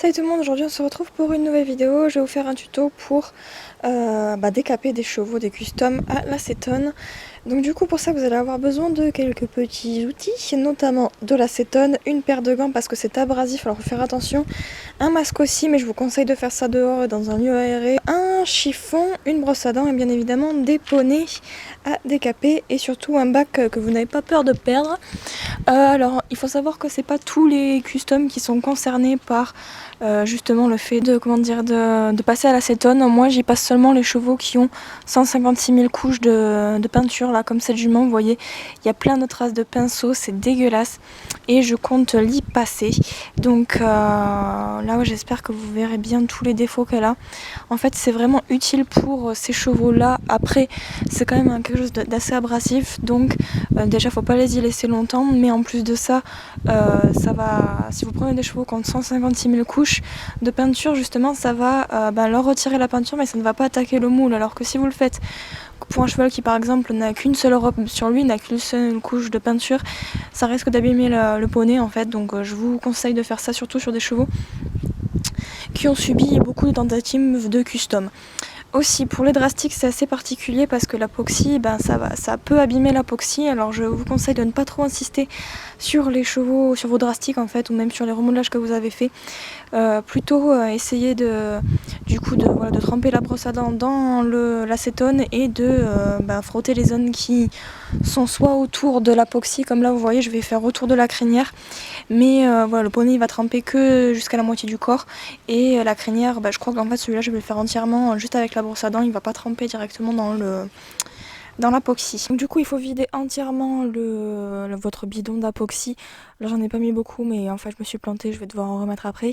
Salut tout le monde, aujourd'hui on se retrouve pour une nouvelle vidéo. Je vais vous faire un tuto pour décaper des chevaux, des customs à l'acétone. Donc du coup pour ça vous allez avoir besoin de quelques petits outils, notamment de l'acétone, une paire de gants parce que c'est abrasif, alors faut faire attention, un masque aussi mais je vous conseille de faire ça dehors et dans un lieu aéré, un chiffon, une brosse à dents et bien évidemment des poneys à décaper et surtout un bac que vous n'avez pas peur de perdre. Alors il faut savoir que c'est pas tous les customs qui sont concernés par justement le fait de passer à l'acétone. Moi j'y passe seulement les chevaux qui ont 156 000 couches de peinture là, comme cette jument, vous voyez il y a plein de traces de pinceau, c'est dégueulasse et je compte l'y passer. Donc là j'espère que vous verrez bien tous les défauts qu'elle a. En fait c'est vraiment utile pour ces chevaux là. Après c'est quand même quelque chose d'assez abrasif, donc déjà faut pas les y laisser longtemps, mais en plus de ça, ça va, si vous prenez des chevaux qui ont 156 000 couches de peinture, justement ça va leur retirer la peinture, mais ça ne va pas attaquer le moule, alors que si vous le faites pour un cheval qui par exemple n'a qu'une seule robe sur lui, n'a qu'une seule couche de peinture, ça risque d'abîmer le poney en fait. Donc je vous conseille de faire ça surtout sur des chevaux qui ont subi beaucoup de tentatives de custom. Aussi pour les drastiques c'est assez particulier parce que l'apoxie ça peut abîmer l'apoxie, alors je vous conseille de ne pas trop insister sur les chevaux, sur vos drastiques en fait, ou même sur les remodelages que vous avez fait. Plutôt essayer de tremper la brosse à dents dans l'acétone et de frotter les zones qui sont soit autour de l'apoxie, comme là vous voyez je vais faire autour de la crinière, mais le poney il va tremper que jusqu'à la moitié du corps, et la crinière je crois qu'en fait celui-là je vais le faire entièrement juste avec la brosse à dents, il va pas tremper directement dans l'apoxie. Donc du coup il faut vider entièrement votre bidon d'apoxie. Là j'en ai pas mis beaucoup, mais en fait je me suis plantée, je vais devoir en remettre après.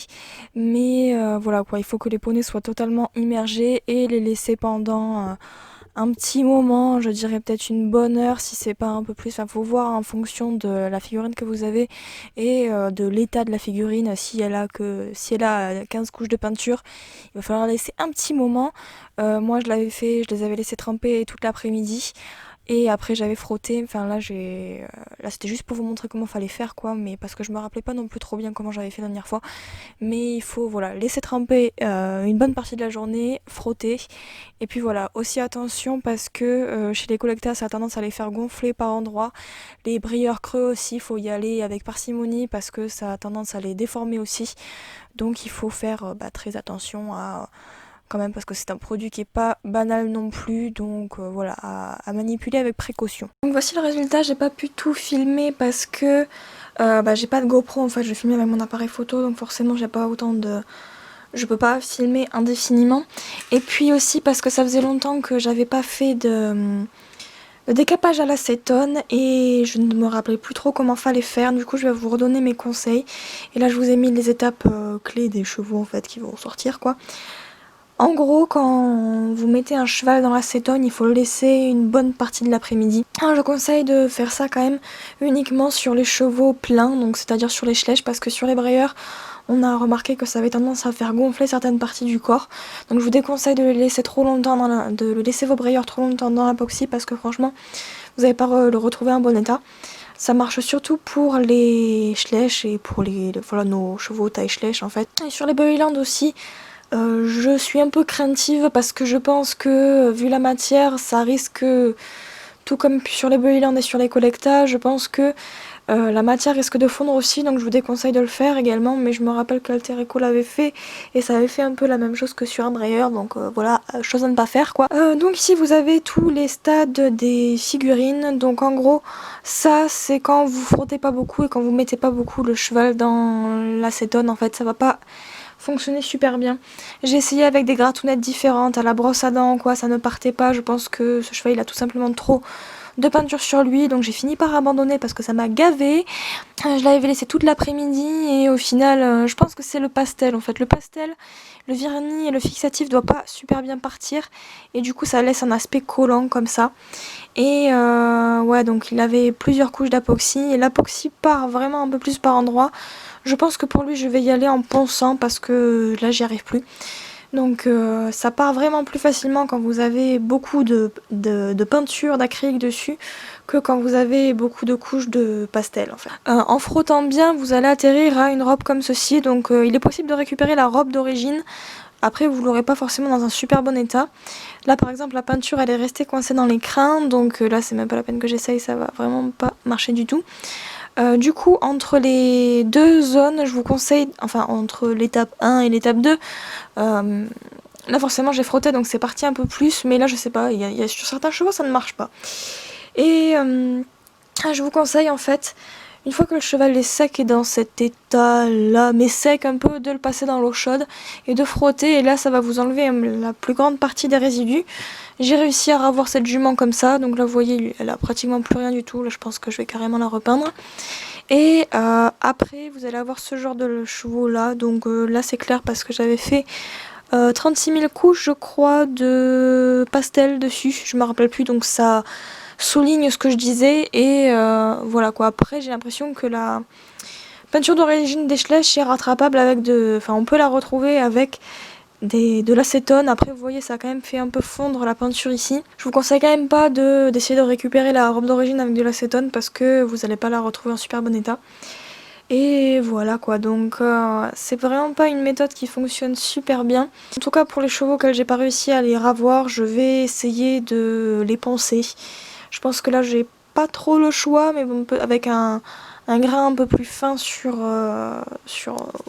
Mais voilà quoi, il faut que les poneys soient totalement immergés et les laisser pendant un petit moment, je dirais peut-être une bonne heure si c'est pas un peu plus. Enfin, faut voir en fonction de la figurine que vous avez et de l'état de la figurine. Si elle a 15 couches de peinture, il va falloir laisser un petit moment. Moi je l'avais fait, je les avais laissés tremper toute l'après-midi. Et après j'avais frotté, enfin là c'était juste pour vous montrer comment fallait faire quoi, mais parce que je me rappelais pas non plus trop bien comment j'avais fait la dernière fois. Mais il faut laisser tremper une bonne partie de la journée, frotter. Et puis voilà, aussi attention parce que chez les collecteurs ça a tendance à les faire gonfler par endroits. Les brilleurs creux aussi, il faut y aller avec parcimonie parce que ça a tendance à les déformer aussi. Donc il faut faire très attention à quand même, parce que c'est un produit qui est pas banal non plus, donc à manipuler avec précaution. Donc voici le résultat, j'ai pas pu tout filmer parce que j'ai pas de GoPro, en fait je filme avec mon appareil photo, donc forcément j'ai pas autant de... Je peux pas filmer indéfiniment. Et puis aussi parce que ça faisait longtemps que j'avais pas fait de décapage à l'acétone et je ne me rappelais plus trop comment fallait faire. Du coup je vais vous redonner mes conseils. Et là je vous ai mis les étapes clés des chevaux en fait qui vont sortir quoi. En gros, quand vous mettez un cheval dans l'acétone, il faut le laisser une bonne partie de l'après-midi. Alors je conseille de faire ça quand même uniquement sur les chevaux pleins, donc c'est-à-dire sur les chlèches, parce que sur les brayeurs, on a remarqué que ça avait tendance à faire gonfler certaines parties du corps. Donc je vous déconseille de les laisser trop longtemps de laisser vos brayeurs trop longtemps dans l'apoxie, parce que franchement, vous n'allez pas le retrouver en bon état. Ça marche surtout pour les chlèches et pour nos chevaux taille chlèche en fait. Et sur les Boyland aussi, je suis un peu craintive parce que je pense que vu la matière ça risque, tout comme sur les Boyland et sur les Collecta, je pense que la matière risque de fondre aussi, donc je vous déconseille de le faire également, mais je me rappelle que Alter Eco l'avait fait et ça avait fait un peu la même chose que sur un brailleur, donc chose à ne pas faire quoi. Donc ici vous avez tous les stades des figurines, donc en gros ça c'est quand vous frottez pas beaucoup et quand vous mettez pas beaucoup le cheval dans l'acétone, en fait ça va pas fonctionner super bien. J'ai essayé avec des gratounettes différentes, à la brosse à dents quoi, ça ne partait pas, je pense que ce cheval il a tout simplement trop de peinture sur lui, donc j'ai fini par abandonner parce que ça m'a gavé. Je l'avais laissé toute l'après-midi et au final je pense que c'est le pastel en fait. Le pastel, le vernis et le fixatif doivent pas super bien partir et du coup ça laisse un aspect collant comme ça. Et donc il avait plusieurs couches d'apoxy et l'apoxy part vraiment un peu plus par endroit. Je pense que pour lui je vais y aller en ponçant parce que là j'y arrive plus. Donc ça part vraiment plus facilement quand vous avez beaucoup de peinture d'acrylique dessus que quand vous avez beaucoup de couches de pastel en fait. En frottant bien, vous allez atterrir à une robe comme ceci. Donc il est possible de récupérer la robe d'origine. Après, vous l'aurez pas forcément dans un super bon état. Là, par exemple, la peinture, elle est restée coincée dans les crins. Donc là, c'est même pas la peine que j'essaye, ça va vraiment pas marcher du tout. Du coup, entre les deux zones, je vous conseille, enfin, entre l'étape 1 et l'étape 2, là, forcément, j'ai frotté, donc c'est parti un peu plus. Mais là, je sais pas, sur certains chevaux, ça ne marche pas. Et je vous conseille, en fait, une fois que le cheval est sec et dans cet état-là, mais sec un peu, de le passer dans l'eau chaude et de frotter. Et là, ça va vous enlever la plus grande partie des résidus. J'ai réussi à ravoir cette jument comme ça. Donc là, vous voyez, elle a pratiquement plus rien du tout. Là, je pense que je vais carrément la repeindre. Et après, vous allez avoir ce genre de chevaux-là. Donc là, c'est clair parce que j'avais fait 36 000 couches, je crois, de pastel dessus. Je me rappelle plus, donc ça souligne ce que je disais. Et voilà quoi. Après, j'ai l'impression que la peinture d'origine des Schleich est rattrapable avec enfin, on peut la retrouver avec de l'acétone. Après, vous voyez, ça a quand même fait un peu fondre la peinture ici. Je vous conseille quand même pas d'essayer de récupérer la robe d'origine avec de l'acétone parce que vous n'allez pas la retrouver en super bon état. Et voilà quoi, donc c'est vraiment pas une méthode qui fonctionne super bien. En tout cas, pour les chevaux auxquels j'ai pas réussi à les ravoir, je vais essayer de les poncer. Je pense que là, j'ai pas trop le choix, mais bon, avec un grain un peu plus fin sur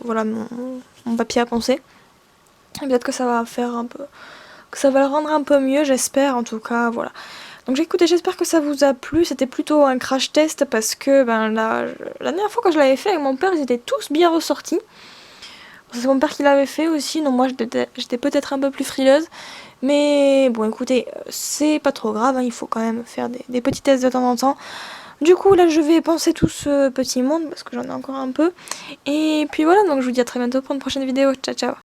voilà, mon papier à poncer. Et peut-être que ça va faire un peu, que ça va le rendre un peu mieux, j'espère en tout cas, voilà. Donc écoutez, j'espère que ça vous a plu. C'était plutôt un crash test parce que la dernière fois quand je l'avais fait avec mon père, ils étaient tous bien ressortis. C'est mon père qui l'avait fait aussi, donc moi j'étais peut-être un peu plus frileuse. Mais bon écoutez, c'est pas trop grave, hein, il faut quand même faire des petits tests de temps en temps. Du coup là je vais penser tout ce petit monde parce que j'en ai encore un peu. Et puis voilà, donc je vous dis à très bientôt pour une prochaine vidéo. Ciao ciao.